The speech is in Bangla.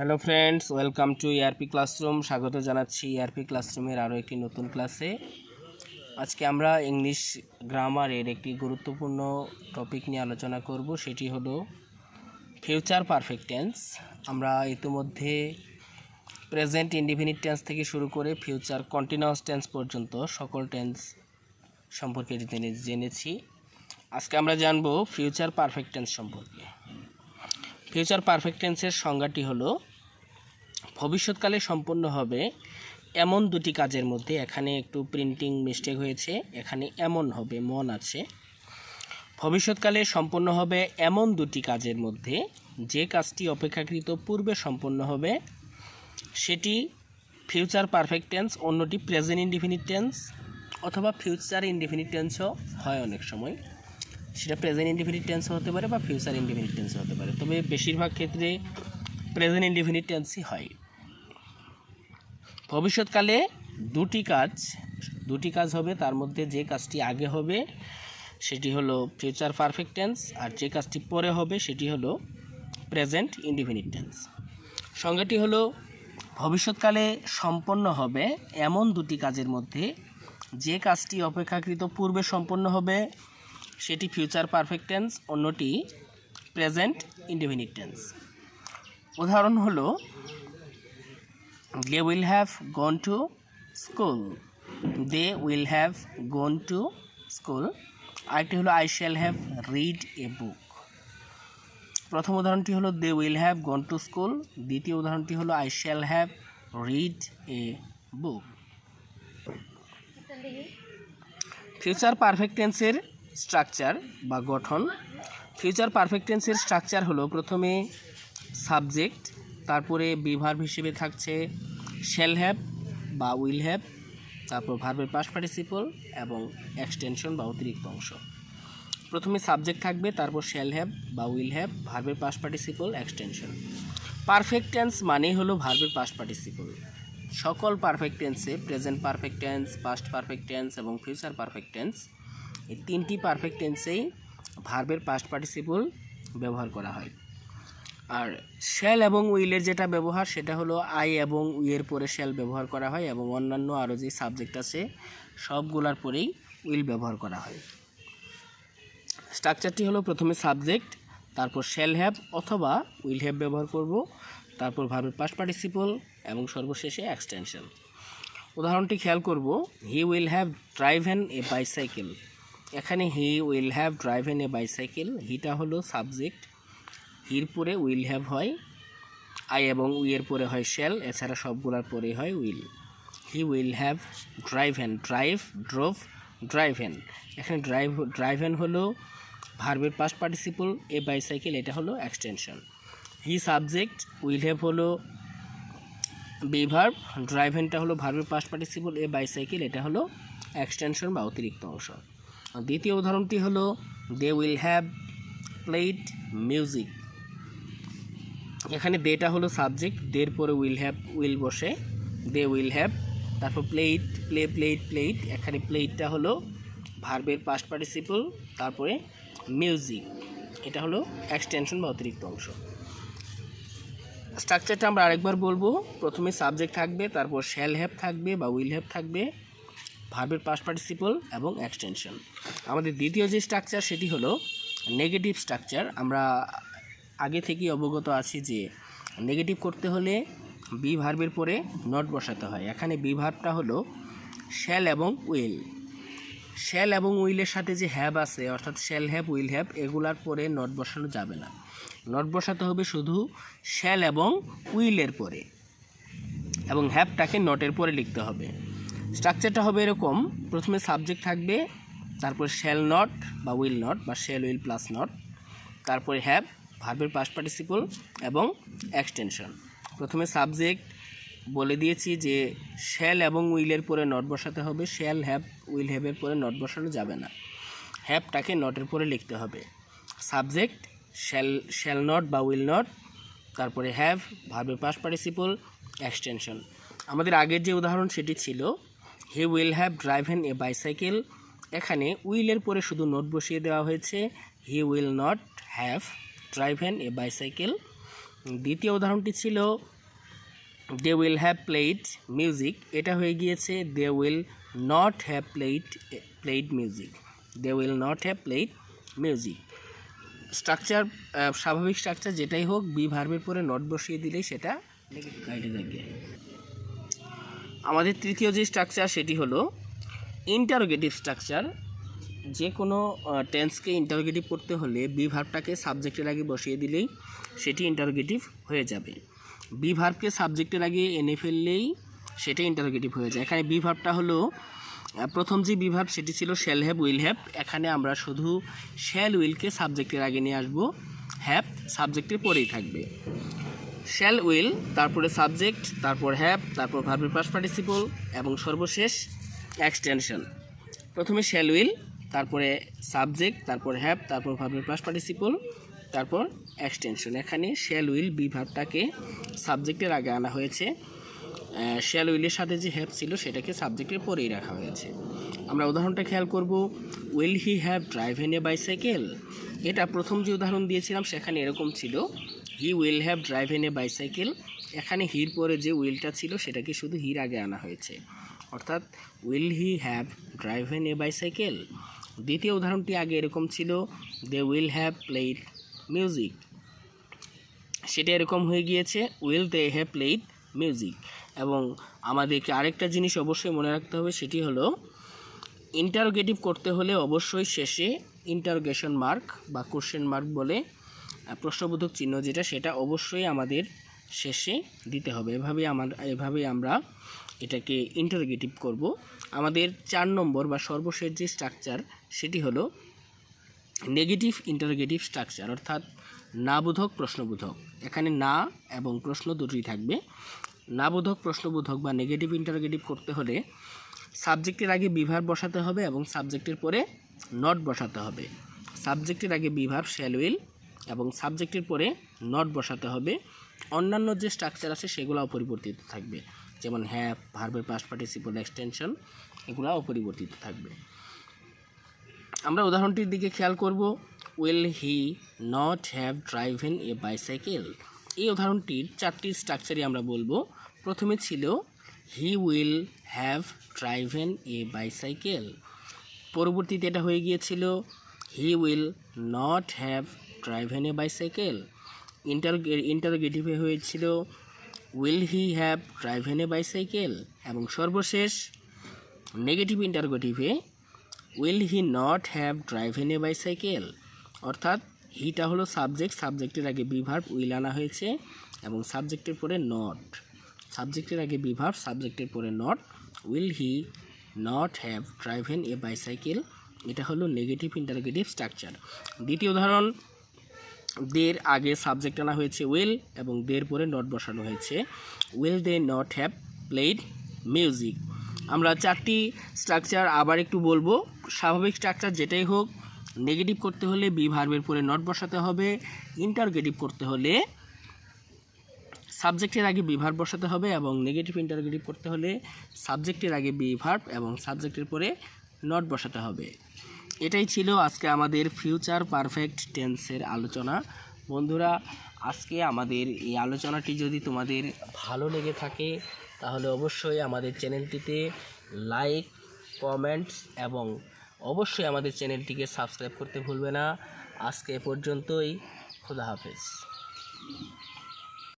Hello friends, welcome to ERP classroom. স্বাগত জানাচ্ছি ERP ক্লাসরুমের আরও একটি নতুন ক্লাসে। আজকে আমরা ইংলিশ গ্রামারের একটি গুরুত্বপূর্ণ টপিক নিয়ে আলোচনা করব, সেটি হলো ফিউচার পারফেক্ট টেন্স। আমরা ইতিমধ্যে প্রেজেন্ট ইনডিফিনিট টেন্স থেকে শুরু করে ফিউচার কন্টিনিউয়াস টেন্স পর্যন্ত সকল টেন্স সম্পর্কে জেনেছি। আজকে আমরা জানব ফিউচার পারফেক্ট টেন্স সম্পর্কে। ফিউচার পারফেক্ট টেন্সের সংজ্ঞাটি হলো ভবিষ্যৎকালে সম্পন্ন হবে এমন দুটি কাজের মধ্যে, এখানে একটু প্রিন্টিং মিস্টেক হয়েছে, এখানে এমন হবে, মন আছে। ভবিষ্যৎকালে সম্পন্ন হবে এমন দুটি কাজের মধ্যে যে কাজটি অপেক্ষাকৃত পূর্বে সম্পন্ন হবে সেটি ফিউচার পারফেক্ট টেন্স, অন্যটি প্রেজেন্ট ইনডিফিনিট টেন্স অথবা ফিউচার ইনডিফিনিট টেন্সও হয় অনেক সময়। সেটা প্রেজেন্ট ইনডিফিনিট টেন্সও হতে পারে বা ফিউচার ইনডিফিনিট টেন্সও হতে পারে, তবে বেশিরভাগ ক্ষেত্রে প্রেজেন্ট ইনডিফিনিট টেন্সই হয়। ভবিষ্যৎকালে দুটি কাজ হবে, তার মধ্যে যে কাজটি আগে হবে সেটি হলো ফিউচার পারফেক্ট টেন্স, আর যে কাজটি পরে হবে সেটি হলো প্রেজেন্ট ইনডিফিনিট টেন্স। সংজ্ঞাটি হলো ভবিষ্যৎকালে সম্পন্ন হবে এমন দুটি কাজের মধ্যে যে কাজটি অপেক্ষাকৃত পূর্বে সম্পন্ন হবে সেটি ফিউচার পারফেক্ট টেন্স, অন্যটি প্রেজেন্ট ইনডিফিনিট টেন্স। উদাহরণ হলো they will have gone to school, they will have gone to school। আরেকটি হলো I shall have read a book। প্রথম উদাহরণটি হলো they will have gone to school, দ্বিতীয় উদাহরণটি হলো I shall have read a book। Future perfect টেন্সের স্ট্রাকচার বা গঠন। ফিউচার পারফেক্ট টেন্সের স্ট্রাকচার হলো প্রথমে সাবজেক্ট, তারপরে বিভার্ব হিসেবে থাকছে শ্যাল হ্যাভ বা উইল হ্যাভ, তারপর ভার্বের পাস্ট পার্টিসিপল এবং এক্সটেনশন বা অতিরিক্ত অংশ। প্রথমে সাবজেক্ট থাকবে, তারপর শ্যাল হ্যাভ বা উইল হ্যাভ, ভার্বের past participle, extension. Perfect tense মানেই হলো ভার্বের পাস্ট পার্টিসিপল। সকল পারফেক্ট টেন্সে present perfect tense, past perfect tense এবং ফিউচার পারফেক্ট টেন্স, এই তিনটি পারফেক্ট টেন্সেই ভার্বের পাস্ট পার্টিসিপল ব্যবহার করা হয়। আর শ্যাল এবং উইলের যেটা ব্যবহার সেটা হলো আই এবং উইয়ের পরে শ্যাল ব্যবহার করা হয়, এবং অন্যান্য আরও যে সাবজেক্ট আছে সবগুলোর পরেই উইল ব্যবহার করা হয়। স্ট্রাকচারটি হলো প্রথমে সাবজেক্ট, তারপর শ্যাল হ্যাভ অথবা উইল হ্যাভ ব্যবহার করব, তারপর ভার্বের পাস্ট পার্টিসিপল এবং সর্বশেষে এক্সটেনশন। উদাহরণটি খেয়াল করব, he will have driven a bicycle. এখানে he will have driven a bicycle, হিটা হলো সাবজেক্ট, হির পরে উইল হ্যাভ হয়, আই এবং উইয়ের পরে হয় শ্যাল, এছাড়া সবগুলোর পরে হয় will. He will have driven, drive, drove, driven. এখানে ড্রাইভেন হলো ভার্বের পাস্ট পার্টিসিপল, এ বাইসাইকেল এটা হলো extension. He subject, will have হলো বিভার্ব, ড্রাইভেনটা হলো ভার্বের পাস্ট পার্টিসিপল, এ বাইসাইকেল এটা হলো এক্সটেনশন বা অতিরিক্ত অংশ। দ্বিতীয় উদাহরণটি হলো they will have played music. এখানে দেটা হলো সাবজেক্ট, দের পরে উইল বসে, দে উইল হ্যাভ, তারপর প্লেড। এখানে প্লেডটা হলো ভার্বের পাস্ট পার্টিসিপল, তারপরে মিউজিক এটা হলো এক্সটেনশন বা অতিরিক্ত অংশ। স্ট্রাকচারটা আমরা আরেকবার বলবো, প্রথমে সাবজেক্ট থাকবে, তারপর শ্যাল হ্যাভ থাকবে বা উইল হ্যাভ থাকবে, ভার্বের পাস্ট পার্টিসিপল এবং এক্সটেনশন। আমাদের দ্বিতীয় যে স্ট্রাকচার সেটি হলো নেগেটিভ স্ট্রাকচার। আমরা আগে থেকেই অবগত আছি যে নেগেটিভ করতে হলে বি ভার্বের পরে নট বসাতে হয়। এখানে বি ভার্বটা হলো শ্যাল এবং উইল। শ্যাল এবং উইলের সাথে যে হ্যাভ আছে, অর্থাৎ শ্যাল হ্যাভ, উইল হ্যাভ, এগুলার পরে নট বসানো যাবে না। নট বসাতে হবে শুধু শ্যাল এবং উইলের পরে, এবং হ্যাভটাকে নটের পরে লিখতে হবে। স্ট্রাকচারটা হবে এরকম, প্রথমে সাবজেক্ট থাকবে, তারপর শ্যাল নট বা উইল নট বা শ্যাল উইল প্লাস নট, তারপরে হ্যাভ, ভার্বের পাস্ট পার্টিসিপল এবং এক্সটেনশন। প্রথমে সাবজেক্ট বলে দিয়েছি যে শ্যাল এবং উইলের পরে নট বসাতে হবে, শ্যাল হ্যাভ, উইল হ্যাভের পরে নট বসানো যাবে না, হ্যাভটাকে নটের পরে লিখতে হবে। সাবজেক্ট শ্যাল নট বা উইল নট, তারপরে হ্যাভ, ভার্বের পাস্ট পার্টিসিপল, এক্সটেনশন। আমাদের আগের যে উদাহরণ সেটি ছিল he will have driven a bicycle. এখানে উইলের পরে শুধু নট বসিয়ে দেওয়া হয়েছে, he will not have driven a bicycle. দ্বিতীয় উদাহরণটি ছিল they will have played music, এটা হয়ে গিয়েছে they will not have played music, they will not have played music. Structure স্বাভাবিক স্ট্রাকচার যেটাই হোক, বি ভার্বের পরে নট বসিয়ে দিলেই সেটা নেগেটিভ গাইডে থাকবে। আমাদের তৃতীয় যে স্ট্রাকচার সেটি হলো ইন্টারোগেটিভ স্ট্রাকচার। যে কোনো টেন্সকে ইন্টারোগেটিভ করতে হলে বি ভার্বটাকে সাবজেক্টের আগে বসিয়ে দিলেই সেটি ইন্টারোগেটিভ হয়ে যাবে। বি ভার্বকে সাবজেক্টের আগে এনে ফেললেই সেটা ইন্টারোগেটিভ হয়ে যায়। এখানে বি ভার্বটা হলো প্রথম যে বি ভার্ব সেটি ছিল শ্যাল হ্যাভ উইল হ্যাভ, এখানে আমরা শুধু শ্যাল উইলকে সাবজেক্টের আগে নিয়ে আসবো, হ্যাভ সাবজেক্টের পরেই থাকবে। শ্যাল উইল, তারপরে সাবজেক্ট, তারপর হ্যাভ, তারপর ভার্বের পাস্ট পার্টিসিপল এবং সর্বশেষ এক্সটেনশন। প্রথমে শ্যাল উইল, তারপরে সাবজেক্ট, তারপর হ্যাভ, তারপর ভার্বের পাস্ট পার্টিসিপল, তারপর এক্সটেনশন। এখানে শ্যাল উইল বি ভার্বটাকে সাবজেক্টের আগে আনা হয়েছে, শ্যাল উইলের সাথে যে হ্যাভ ছিল সেটাকে সাবজেক্টের পরেই রাখা হয়েছে। আমরা উদাহরণটা খেয়াল করব, will he have driven a bicycle. এটা প্রথম যে উদাহরণ দিয়েছিলাম সেখানে এরকম ছিল he will have driven a bicycle, এখানে হির পরে যে উইলটা ছিল সেটাকে শুধু হির আগে আনা হয়েছে, অর্থাৎ will he have driven a bicycle. দ্বিতীয় উদাহরণটি আগে এরকম ছিল they will have played music, সেটা এরকম হয়ে গিয়েছে will they have played music. এবং আমাদেরকে আরেকটা জিনিস অবশ্যই মনে রাখতে হবে, সেটি হলো ইন্টারোগেটিভ করতে হলে অবশ্যই শেষে ইন্টারোগেশন মার্ক বা কোশ্চেন মার্ক বলে প্রশ্নবোধক চিহ্ন যেটা, সেটা অবশ্যই আমাদের শেষে দিতে হবে। এভাবেই আমরা এটাকে ইন্টারোগেটিভ করব। আমাদের 4 নম্বর বা সর্বশেষ যে স্ট্রাকচার সেটি হলো নেগেটিভ ইন্টারোগেটিভ স্ট্রাকচার, অর্থাৎ না বোধক প্রশ্নবোধক। এখানে না এবং প্রশ্ন দুটোই থাকবে। না বোধক প্রশ্নবোধক বা নেগেটিভ ইন্টারোগেটিভ করতে হলে সাবজেক্টের আগে বি ভার্ব বসাতে হবে এবং সাবজেক্টের পরে নট বসাতে হবে। সাবজেক্টের আগে বি ভার্ব শ্যাল উইল এবং সাবজেক্টের পরে নট বসাতে হবে। অন্যান্য যে স্ট্রাকচার আছে সেগুলো অপরিবর্তিত থাকবে, যেমন হ্যাভ, ভার্বের পাস্ট পার্টিসিপল, এক্সটেনশন, এগুলো অপরিবর্তিত থাকবে। আমরা উদাহরণটির দিকে খেয়াল করব, will he not have driven a bicycle. এই উদাহরণটির 4টি স্ট্রাকচারই আমরা বলবো। প্রথমে ছিল he will have driven a bicycle, পরবর্তীতে এটা হয়ে গিয়েছিল he will not have driven a bicycle. ইন্টারোগেটিভে হয়েছিল will he have driven a bicycle. এবং সর্বশেষ নেগেটিভ ইন্টারোগেটিভে will he not have driven a bicycle, অর্থাৎ হিটা হলো সাবজেক্ট, সাবজেক্টের আগে বি ভার্ব উইল আনা হয়েছে এবং সাবজেক্টের পরে নট, সাবজেক্টের আগে বি ভার্ব, সাবজেক্টের পরে not, will he not have driven a bicycle. এটা হলো নেগেটিভ ইন্টারোগেটিভ স্ট্রাকচার। দ্বিতীয় উদাহরণ, দের আগে সাবজেক্ট আনা হয়েছে উইল এবং দের পরে নট বসানো হয়েছে, will they not have played music. আমরা 4টি স্ট্রাকচার আবার একটু বলবো। স্বাভাবিক স্ট্রাকচার যেটাই হোক, নেগেটিভ করতে হলে বি ভার্বের পরে নট বসাতে হবে, ইন্টারোগেটিভ করতে হলে সাবজেক্টের আগে বি ভার্ব বসাতে হবে এবং নেগেটিভ ইন্টারোগেটিভ করতে হলে সাবজেক্টের আগে বি ভার্ব এবং সাবজেক্টের পরে নট বসাতে হবে। এটাই ছিল আজকে আমাদের ফিউচার পারফেক্ট টেন্সের আলোচনা। বন্ধুরা, আজকে আমাদের এই আলোচনাটি যদি তোমাদের ভালো লেগে থাকে তাহলে অবশ্যই আমাদের চ্যানেলটিতে লাইক, কমেন্টস এবং অবশ্যই আমাদের চ্যানেলটিকে সাবস্ক্রাইব করতে ভুলবে না। আজকে এ পর্যন্তই, খোদা হাফেজ।